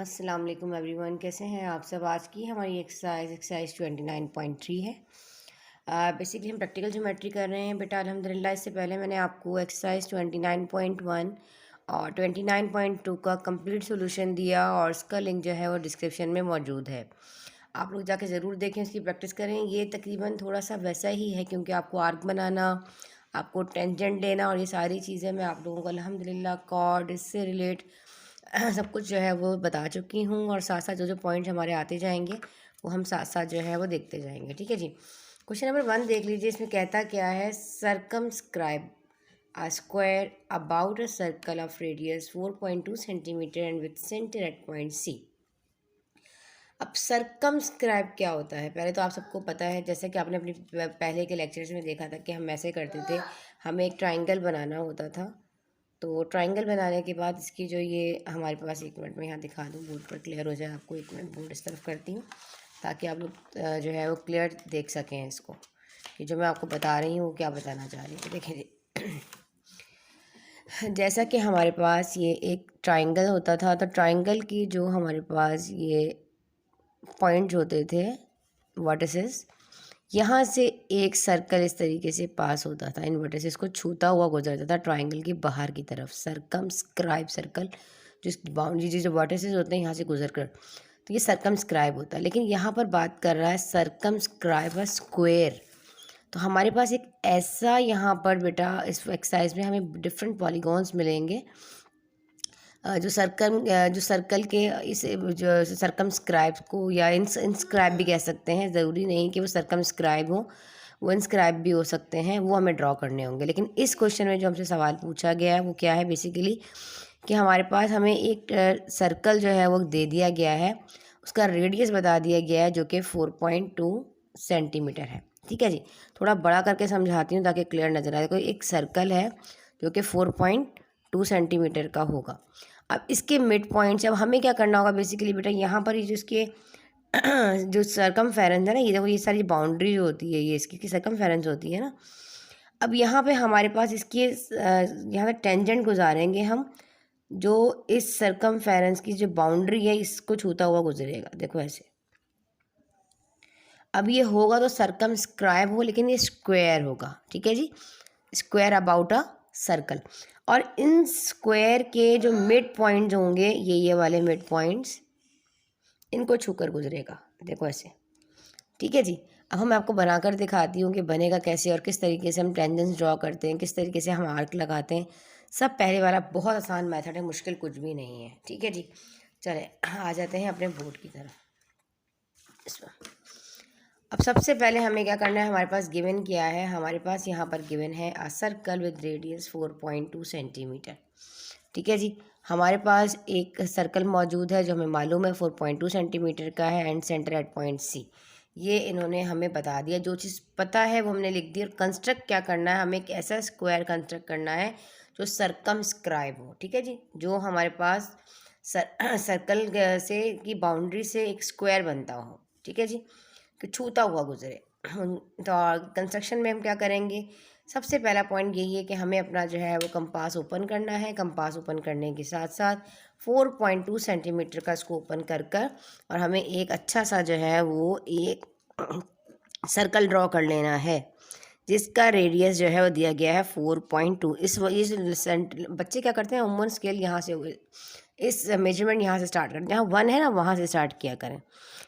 अस्सलाम वालेकुम एवरीवन, कैसे हैं आप सब। आज की हमारी एक्सरसाइज 29.3 है। बेसिकली हम प्रैक्टिकल ज्योमेट्री कर रहे हैं बेटा अल्हम्दुलिल्लाह। इससे पहले मैंने आपको एक्सरसाइज 29.1 और 29.2 का कंप्लीट सॉल्यूशन दिया और इसका लिंक जो है वो डिस्क्रिप्शन में मौजूद है। आप लोग जाके ज़रूर देखें, इसकी प्रैक्टिस करें। ये तकरीबन थोड़ा सा वैसा ही है क्योंकि आपको आर्क बनाना, आपको टेंजेंट लेना और ये सारी चीज़ें मैं आप लोगों को अल्हम्दुलिल्लाह कॉर्ड इससे रिलेट सब कुछ जो है वो बता चुकी हूँ। और साथ साथ जो जो पॉइंट्स हमारे आते जाएंगे वो हम साथ साथ जो है वो देखते जाएंगे। ठीक है जी। क्वेश्चन नंबर 1 देख लीजिए। इसमें कहता क्या है, circumscribe a square about a circle of radius 4.2 centimeter and with center at point C। अब सरकमस्क्राइब क्या होता है, पहले तो आप सबको पता है, जैसे कि आपने अपनी पहले के लेक्चर्स में देखा था कि हम ऐसे करते थे। हमें एक ट्राइंगल बनाना होता था, तो ट्राइंगल बनाने के बाद इसकी जो ये हमारे पास, एक मिनट में यहाँ दिखा दूँ बोर्ड पर क्लियर हो जाए आपको। एक मिनट बोर्ड इस तरफ करती हूँ ताकि आप लोग जो है वो क्लियर देख सकें इसको, कि जो मैं आपको बता रही हूँ क्या बताना चाह रही हूँ। देखिए जी, जैसा कि हमारे पास ये एक ट्राइंगल होता था, तो ट्राइंगल की जो हमारे पास ये पॉइंट्स होते थे वर्टिसेस, यहाँ से एक सर्कल इस तरीके से पास होता था, इन वर्टिसेस को छूता हुआ गुजरता था ट्राइंगल की बाहर की तरफ। सरकमस्क्राइब सर्कल जिस बाउंड्री जो वर्टिसेस होते हैं यहाँ से गुजर कर, तो ये सरकमस्क्राइब होता है। लेकिन यहाँ पर बात कर रहा है सरकमस्क्राइब अ स्क्वायर। तो हमारे पास एक ऐसा यहाँ पर बेटा इस एक्सरसाइज में हमें डिफरेंट पॉलीगॉन्स मिलेंगे जो सर्कल के इस जो सरकमस्क्राइब को, या इंस्क्राइब भी कह सकते हैं, ज़रूरी नहीं कि वो सरकमस्क्राइब हो, वो इंस्क्राइब भी हो सकते हैं, वो हमें ड्रॉ करने होंगे। लेकिन इस क्वेश्चन में जो हमसे सवाल पूछा गया है वो क्या है बेसिकली, कि हमारे पास हमें एक सर्कल जो है वो दे दिया गया है, उसका रेडियस बता दिया गया है जो कि 4.2 सेंटीमीटर है। ठीक है जी, थोड़ा बड़ा करके समझाती हूँ ताकि क्लियर नज़र आए। कोई एक सर्कल है जो कि 4.2 सेंटीमीटर का होगा। अब इसके मिड पॉइंट से अब हमें क्या करना होगा बेसिकली बेटा, यहाँ पर ये जो इसके जो सरकमफेरेंस है ना, ये देखो, ये सारी बाउंड्री जो होती है ये इसकी सरकमफेरेंस होती है ना। अब यहाँ पे हमारे पास इसके यहाँ पे टेंजेंट गुजारेंगे हम, जो इस सरकमफेरेंस की जो बाउंड्री है इसको छूता हुआ गुजरेगा। देखो ऐसे, अब ये होगा तो सरकमस्क्राइब हो, लेकिन ये स्क्वायर होगा। ठीक है जी, स्क्वायर अबाउट अ सर्कल। और इन स्क्वायर के जो मिड पॉइंट्स होंगे, ये वाले मिड पॉइंट्स, इनको छूकर गुजरेगा। देखो ऐसे। ठीक है जी, अब हम आपको बनाकर दिखाती हूँ कि बनेगा कैसे और किस तरीके से हम टेंजेंट्स ड्रॉ करते हैं, किस तरीके से हम आर्क लगाते हैं। सब पहले वाला बहुत आसान मेथड है, मुश्किल कुछ भी नहीं है। ठीक है जी, चले आ जाते हैं अपने बोर्ड की तरफ। इसमें अब सबसे पहले हमें क्या करना है, हमारे पास गिवन क्या है, हमारे पास यहाँ पर गिवन है a circle with radius 4.2 centimetre. ठीक है जी, हमारे पास एक सर्कल मौजूद है जो हमें मालूम है 4.2 सेंटीमीटर का है and centre at point C. ये इन्होंने हमें बता दिया, जो चीज़ पता है वो हमने लिख दी। और कंस्ट्रक्ट क्या करना है, हमें एक ऐसा स्क्वायर कंस्ट्रक्ट करना है जो सरकमस्क्राइब हो। ठीक है जी, जो हमारे पास सर्कल से की बाउंड्री से एक स्क्वायर बनता हो। ठीक है जी, कि छूता हुआ गुजरे। तो कंस्ट्रक्शन में हम क्या करेंगे, सबसे पहला पॉइंट यही है कि हमें अपना जो है वो कंपास ओपन करना है। कंपास ओपन करने के साथ साथ 4.2 सेंटीमीटर का इसको ओपन कर और हमें एक अच्छा सा जो है वो एक सर्कल ड्रॉ कर लेना है जिसका रेडियस जो है वो दिया गया है 4.2। इस बच्चे क्या करते हैं, उमन स्केल यहाँ से इस मेजरमेंट यहाँ से स्टार्ट करते हैं, जहाँ 1 है ना वहाँ से स्टार्ट किया करें,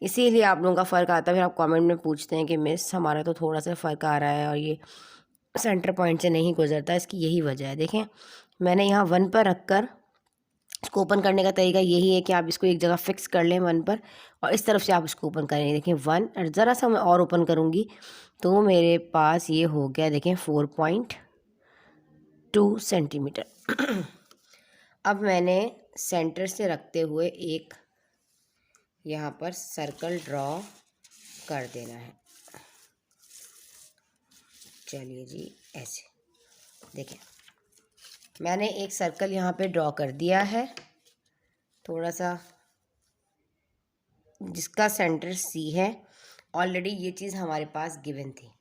इसीलिए आप लोगों का फ़र्क आता है। फिर आप कमेंट में पूछते हैं कि मिस हमारा तो थोड़ा सा फ़र्क आ रहा है और ये सेंटर पॉइंट से नहीं गुजरता, इसकी यही वजह है। देखें, मैंने यहाँ 1 पर रख कर, इसको ओपन करने का तरीका यही है कि आप इसको एक जगह फिक्स कर लें 1 पर और इस तरफ से आप इसको ओपन करेंगे। देखें 1, और ज़रा सा मैं और ओपन करूँगी तो मेरे पास ये हो गया, देखें 4.2 सेंटीमीटर। अब मैंने सेंटर से रखते हुए एक यहाँ पर सर्कल ड्रॉ कर देना है। चलिए जी, ऐसे देखें, मैंने एक सर्कल यहाँ पे ड्रॉ कर दिया है थोड़ा सा, जिसका सेंटर सी है। ऑलरेडी ये चीज़ हमारे पास गिवन थी।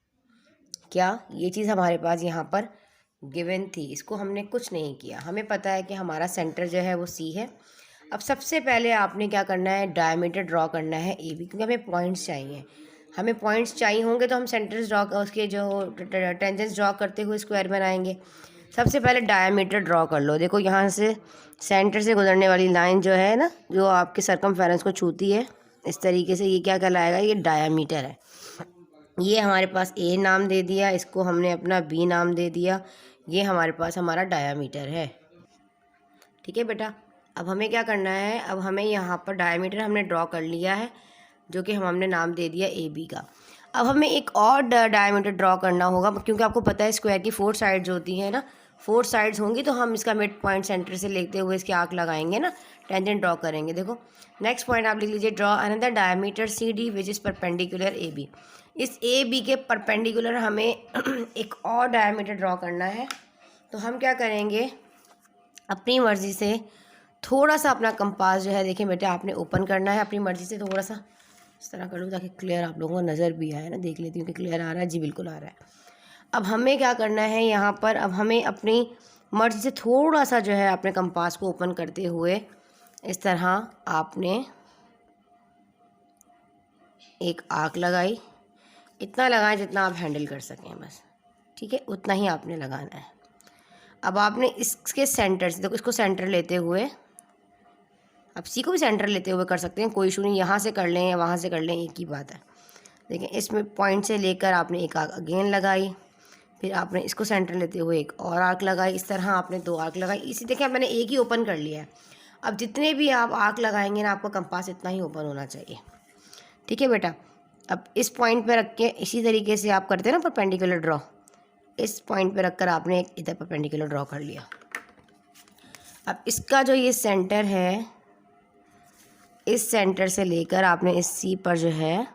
क्या ये चीज़ हमारे पास यहाँ पर गिवन थी, इसको हमने कुछ नहीं किया। हमें पता है कि हमारा सेंटर जो है वो सी है। अब सबसे पहले आपने क्या करना है, डायमीटर ड्रॉ करना है ए बी, क्योंकि हमें पॉइंट्स चाहिए। हमें पॉइंट्स चाहिए होंगे तो हम सेंटर्स ड्रॉ, उसके जो टेंजेंट्स ड्रॉ करते हुए स्क्वायर बनाएंगे। सबसे पहले डायमीटर ड्रॉ कर लो। देखो यहाँ से सेंटर से गुजरने वाली लाइन जो है ना, जो आपके सरकमफेरेंस को छूती है इस तरीके से, ये क्या कहलाएगा, ये डायमीटर है। ये हमारे पास ए नाम दे दिया, इसको हमने अपना बी नाम दे दिया। ये हमारे पास हमारा डायमीटर है। ठीक है बेटा, अब हमें क्या करना है, अब हमें यहाँ पर डायमीटर हमने ड्रॉ कर लिया है, जो कि हमने नाम दे दिया ए बी का। अब हमें एक और डायमीटर ड्रॉ करना होगा, क्योंकि आपको पता है स्क्वायर की 4 साइड्स होती हैं ना, 4 साइड्स होंगी तो हम इसका मिड पॉइंट सेंटर से लेते हुए इसके आर्क लगाएंगे ना, टेंजेंट ड्रॉ करेंगे। देखो नेक्स्ट पॉइंट आप लिख लीजिए, draw another diameter C D which is perpendicular A B. इस ए बी के परपेंडिकुलर हमें एक और डायमीटर ड्रॉ करना है। तो हम क्या करेंगे, अपनी मर्ज़ी से थोड़ा सा अपना कंपास जो है, देखिए बेटा आपने ओपन करना है अपनी मर्ज़ी से, थोड़ा सा इस तरह कर लूँ ताकि क्लियर आप लोगों को नज़र भी आए ना। देख लेती हूँ कि क्लियर आ रहा है, जी बिल्कुल आ रहा है। अब हमें क्या करना है यहाँ पर, अब हमें अपनी मर्ज़ी से थोड़ा सा जो है अपने कंपास को ओपन करते हुए इस तरह आपने एक आर्क लगाई। इतना लगाएं जितना आप हैंडल कर सकें बस, ठीक है, उतना ही आपने लगाना है। अब आपने इसके सेंटर से, देखो इसको सेंटर लेते हुए, अब सी को भी सेंटर लेते हुए कर सकते हैं, कोई इशू नहीं, यहाँ से कर लें या वहाँ से कर लें, एक ही बात है। देखिए इसमें पॉइंट से लेकर आपने एक आर्क अगेन लगाई, फिर आपने इसको सेंटर लेते हुए एक और आर्क लगाई, इस तरह आपने 2 आर्क लगाई। इसी देखिए मैंने एक ही ओपन कर लिया है। अब जितने भी आप आर्क लगाएंगे ना, आपका कंपास इतना ही ओपन होना चाहिए। ठीक है बेटा, अब इस पॉइंट पे रख के इसी तरीके से आप करते हैं ना परपेंडिकुलर ड्रॉ, इस पॉइंट पे रखकर आपने एक इधर परपेंडिकुलर ड्रॉ कर लिया। अब इसका जो ये सेंटर है, इस सेंटर से लेकर आपने इस सी पर जो है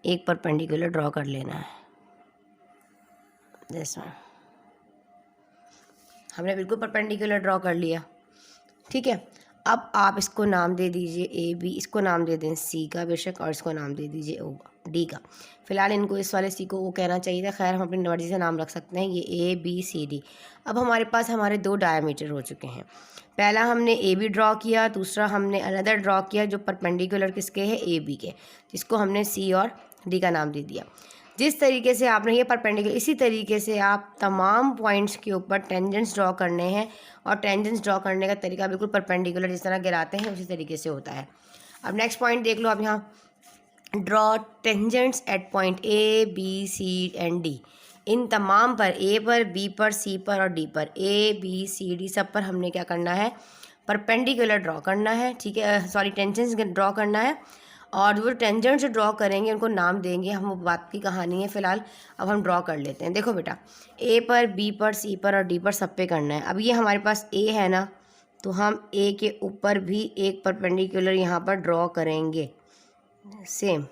एक परपेंडिकुलर ड्रॉ कर लेना है। दिस वन हमने बिल्कुल परपेंडिकुलर ड्रॉ कर लिया। ठीक है, अब आप इसको नाम दे दीजिए ए बी, इसको नाम दे दें सी का बेशक, और इसको नाम दे दीजिए ओ डी का। फिलहाल इनको इस वाले सी को वो कहना चाहिए था, खैर हम अपनी मर्जी से नाम रख सकते हैं, ये ए बी सी डी। अब हमारे पास हमारे 2 डायमीटर हो चुके हैं। पहला हमने ए बी ड्रॉ किया, दूसरा हमने अनदर ड्रॉ किया जो परपेंडिकुलर किसके है, ए बी के, जिसको हमने सी और डी का नाम दे दिया। जिस तरीके से आपने ये परपेंडिकुलर, इसी तरीके से आप तमाम पॉइंट्स के ऊपर टेंजेंट्स ड्रॉ करने हैं, और टेंजेंट्स ड्रॉ करने का तरीका बिल्कुल परपेंडिकुलर जिस तरह गिराते हैं उसी तरीके से होता है। अब नेक्स्ट पॉइंट देख लो आप यहाँ, draw tangents at point A B C and D. इन तमाम पर, ए पर, बी पर, सी पर और डी पर, ए बी सी डी सब पर हमने क्या करना है, परपेंडिकुलर ड्रॉ करना है। ठीक है, सॉरी टेंजेंट्स ड्रॉ करना है, और वो टेंजेंट जो ड्रॉ करेंगे उनको नाम देंगे हम, वो बात की कहानी है। फ़िलहाल अब हम ड्रॉ कर लेते हैं। देखो बेटा, ए पर, बी पर, सी पर और डी पर सब पे करना है। अब ये हमारे पास ए है ना, तो हम ए के ऊपर भी एक परपेंडिकुलर यहाँ पर ड्रॉ करेंगे। सेम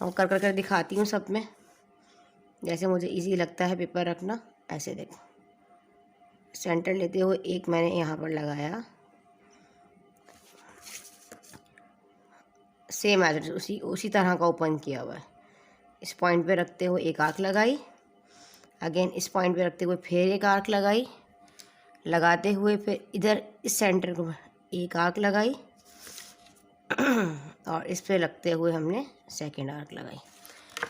और कर दिखाती हूँ सब में, जैसे मुझे इजी लगता है पेपर रखना। ऐसे देखो, सेंटर लेते हुए एक मैंने यहाँ पर लगाया, सेम एज उसी तरह का ओपन किया हुआ है। इस पॉइंट पे रखते हुए एक आर्क लगाई, अगेन इस पॉइंट पे रखते हुए फिर एक आर्क लगाई, लगाते हुए फिर इधर इस सेंटर को एक आर्क लगाई, और इस पे रखते हुए हमने सेकेंड आर्क लगाई।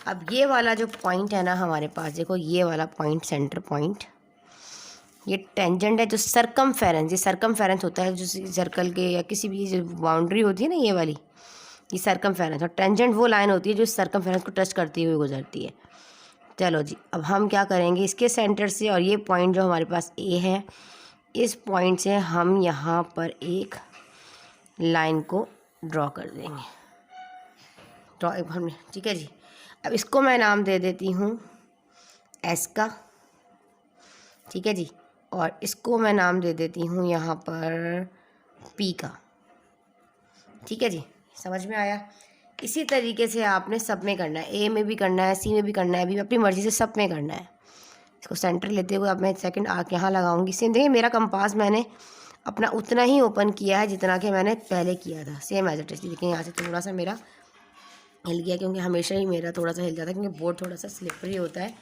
अब ये वाला जो पॉइंट है ना हमारे पास, देखो ये वाला पॉइंट, सेंटर पॉइंट, ये टेंजेंट है जो सरकमफेरेंस, ये सरकमफेरेंस होता है जो सर्कल के या किसी भी जो बाउंड्री होती है ना, ये वाली, ये सरकमफेरेंस, और टेंजेंट वो लाइन होती है जो सरकमफेरेंस को टच करती हुई गुजरती है। चलो जी, अब हम क्या करेंगे, इसके सेंटर से, और ये पॉइंट जो हमारे पास ए है, इस पॉइंट से हम यहाँ पर एक लाइन को ड्रॉ कर देंगे। ड्रॉ हमने, ठीक है जी। अब इसको मैं नाम दे देती हूँ एस का, ठीक है जी, और इसको मैं नाम दे देती हूँ यहाँ पर पी का। ठीक है जी, समझ में आया। इसी तरीके से आपने सब में करना है, ए में भी करना है, सी में भी करना है, अभी अपनी मर्ज़ी से सब में करना है। इसको सेंटर लेते हुए अब मैं सेकंड आर्क यहाँ लगाऊंगी। सेम देखिए, मेरा कंपास मैंने अपना उतना ही ओपन किया है जितना कि मैंने पहले किया था, सेम एज इट इज़। देखिए यहाँ से थोड़ा सा मेरा हिल गया, क्योंकि हमेशा ही मेरा थोड़ा सा हिल जाता है, क्योंकि बोर्ड थोड़ा सा स्लिपरी होता है,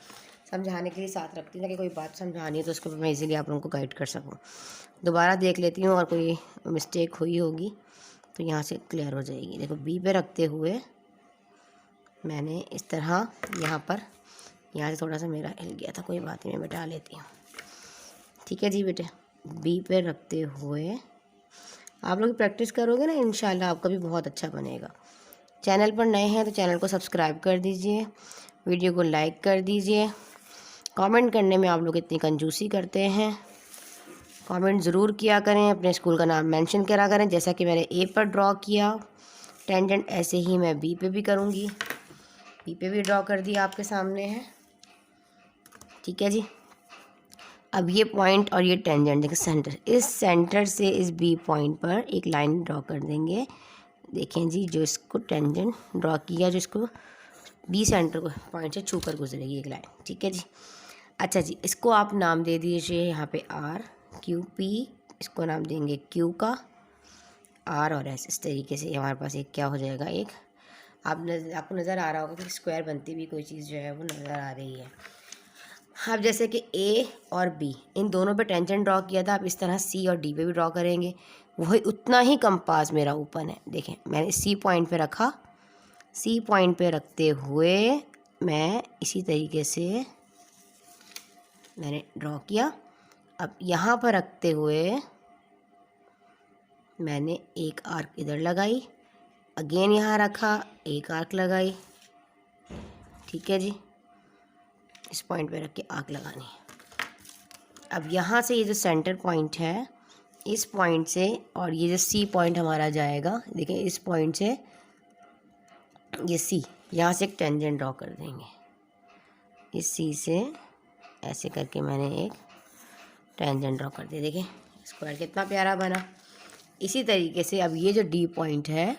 समझाने के लिए साथ रखती हूँ ताकि कोई बात समझानी है तो उसको मैं इजीली आप लोगों को गाइड कर सकूँ। दोबारा देख लेती हूँ और कोई मिस्टेक हुई होगी तो यहाँ से क्लियर हो जाएगी। देखो बी पे रखते हुए मैंने इस तरह यहाँ से थोड़ा सा मेरा हिल गया था, कोई बात नहीं, मैं बैठा लेती हूँ। ठीक है जी बेटे, बी पे रखते हुए आप लोग प्रैक्टिस करोगे ना, इंशाल्लाह आपका भी बहुत अच्छा बनेगा। चैनल पर नए हैं तो चैनल को सब्सक्राइब कर दीजिए, वीडियो को लाइक कर दीजिए। कमेंट करने में आप लोग इतनी कंजूसी करते हैं, कमेंट ज़रूर किया करें, अपने स्कूल का नाम मेंशन करा करें। जैसा कि मैंने ए पर ड्रॉ किया टेंजेंट, ऐसे ही मैं बी पे भी करूँगी। बी पे भी ड्रॉ कर दिया, आपके सामने है। ठीक है जी, अब ये पॉइंट और ये टेंजेंट देखिए सेंटर, इस सेंटर से इस बी पॉइंट पर एक लाइन ड्रॉ कर देंगे। देखें जी, जो इसको टेंजेंट ड्रॉ किया, जो इसको बी सेंटर को पॉइंट से छू कर गुजरेगी एक लाइन। ठीक है जी, अच्छा जी, इसको आप नाम दे दीजिए यहाँ पे आर क्यू पी, इसको नाम देंगे क्यू का, आर और एस। इस तरीके से हमारे पास एक क्या हो जाएगा, एक आपको नज़र आ रहा होगा कि स्क्वायर बनती भी कोई चीज़ जो है वो नज़र आ रही है। अब जैसे कि ए और बी इन दोनों पे टेंजेंट ड्रॉ किया था, आप इस तरह सी और डी पे भी ड्रॉ करेंगे। वही उतना ही कंपास मेरा ओपन है। देखें मैंने सी पॉइंट पे रखा, सी पॉइंट पे रखते हुए मैं इसी तरीके से मैंने ड्रॉ किया। अब यहाँ पर रखते हुए मैंने एक आर्क इधर लगाई, अगेन यहाँ रखा, एक आर्क लगाई। ठीक है जी, इस पॉइंट पे रख के आर्क लगानी है। अब यहाँ से ये जो सेंटर पॉइंट है, इस पॉइंट से और ये जो सी पॉइंट हमारा जाएगा, देखिए इस पॉइंट से ये सी, यहाँ से एक टेंजेंट ड्रॉ कर देंगे। इस सी से ऐसे करके मैंने एक टेंजेंट ड्रॉ कर दिया। देखिए स्क्वायर कितना प्यारा बना। इसी तरीके से अब ये जो डी पॉइंट है,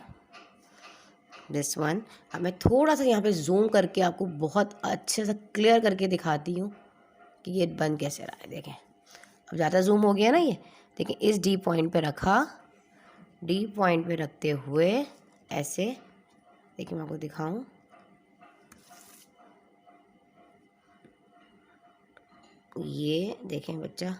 दिस वन, अब मैं थोड़ा सा यहाँ पे जूम करके आपको बहुत अच्छे से क्लियर करके दिखाती हूँ कि ये बन कैसे रहा है। देखें अब ज़्यादा जूम हो गया ना ये। देखें इस डी पॉइंट पे रखा, डी पॉइंट पे रखते हुए ऐसे, देखिए मैं आपको दिखाऊं, ये देखें बच्चा,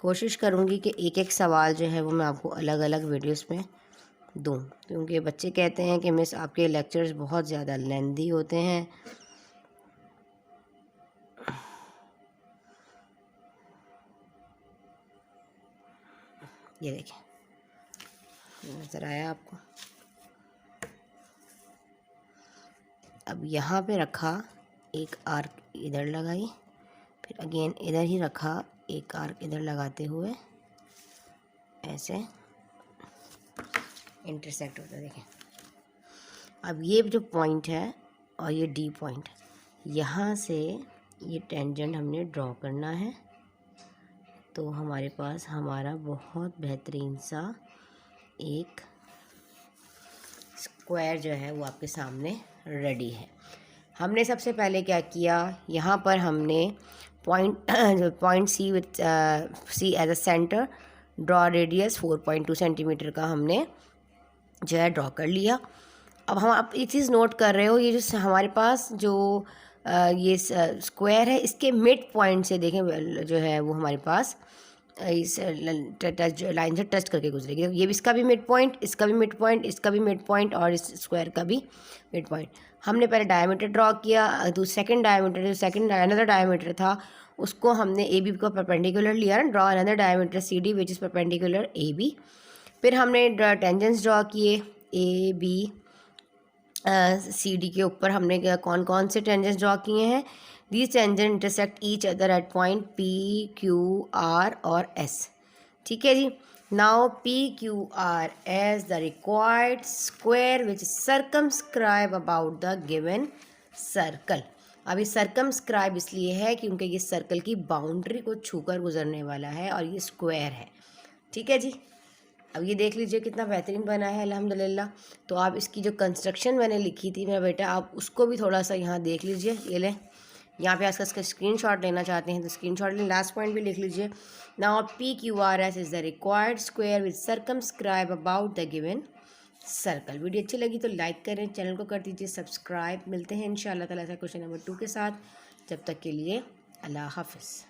कोशिश करूँगी कि एक एक सवाल जो है वो मैं आपको अलग अलग वीडियोस में दूँ, क्योंकि बच्चे कहते हैं कि मिस आपके लेक्चर्स बहुत ज़्यादा लेंथी होते हैं। ये देखें, नज़र आया आपको। अब यहाँ पे रखा, एक आर्क इधर लगाई, फिर अगेन इधर ही रखा, एक आर्क इधर लगाते हुए ऐसे इंटरसेक्ट होता है। देखें अब ये जो पॉइंट है और ये डी पॉइंट, यहाँ से ये टेंजेंट हमने ड्रॉ करना है। तो हमारे पास हमारा बहुत बेहतरीन सा एक स्क्वायर जो है वो आपके सामने रेडी है। हमने सबसे पहले क्या किया, यहाँ पर हमने point C with C as a centre, draw radius 4.2 centimetre का हमने जो है ड्रॉ कर लिया। अब हम आप एक चीज़ नोट कर रहे हो, ये जो हमारे पास जो ये स्क्वायर है, इसके मिड पॉइंट से देखें जो है वो हमारे पास इस टच लाइन से टच करके गुजरेगी। ये भी, इसका भी मिड पॉइंट, इसका भी मिड पॉइंट, इसका भी मिड पॉइंट और इस स्क्वायर का भी मिड पॉइंट। हमने पहले डायमीटर ड्रॉ किया, तो सेकंड डायमीटर जो सेकंड अनदर डायमीटर था उसको हमने ए बी को परपेंडिकुलर लिया ना, draw another diameter C D which is perpendicular A B. फिर हमने टेंजेंट्स ड्रॉ किए ए बी सी डी के ऊपर। हमने कौन कौन से टेंजेंट्स ड्रॉ किए हैं, These tangents intersect each other at point P, Q, R और S। ठीक है जी, now P, Q, R as the required square which circumscribe about the given circle। अब ये circumscribe इसलिए है क्योंकि ये सर्कल की बाउंड्री को छूकर गुजरने वाला है और ये स्क्वायर है। ठीक है जी, अब ये देख लीजिए कितना बेहतरीन बना है अल्हम्दुलिल्लाह। तो आप इसकी जो कंस्ट्रक्शन मैंने लिखी थी मेरा बेटा, आप उसको भी थोड़ा सा यहाँ देख लीजिए। ये लें, यहाँ पे आज इसका स्क्रीनशॉट लेना चाहते हैं तो स्क्रीनशॉट लें, लास्ट पॉइंट भी लिख लीजिए। Now P Q R S is the required square which circumscribe about the given circle. Video अच्छी लगी तो लाइक करें, चैनल को कर दीजिए सब्सक्राइब। मिलते हैं इंशाल्लाह ताला से क्वेश्चन नंबर 2 के साथ। जब तक के लिए अल्लाह हाफ़िज़।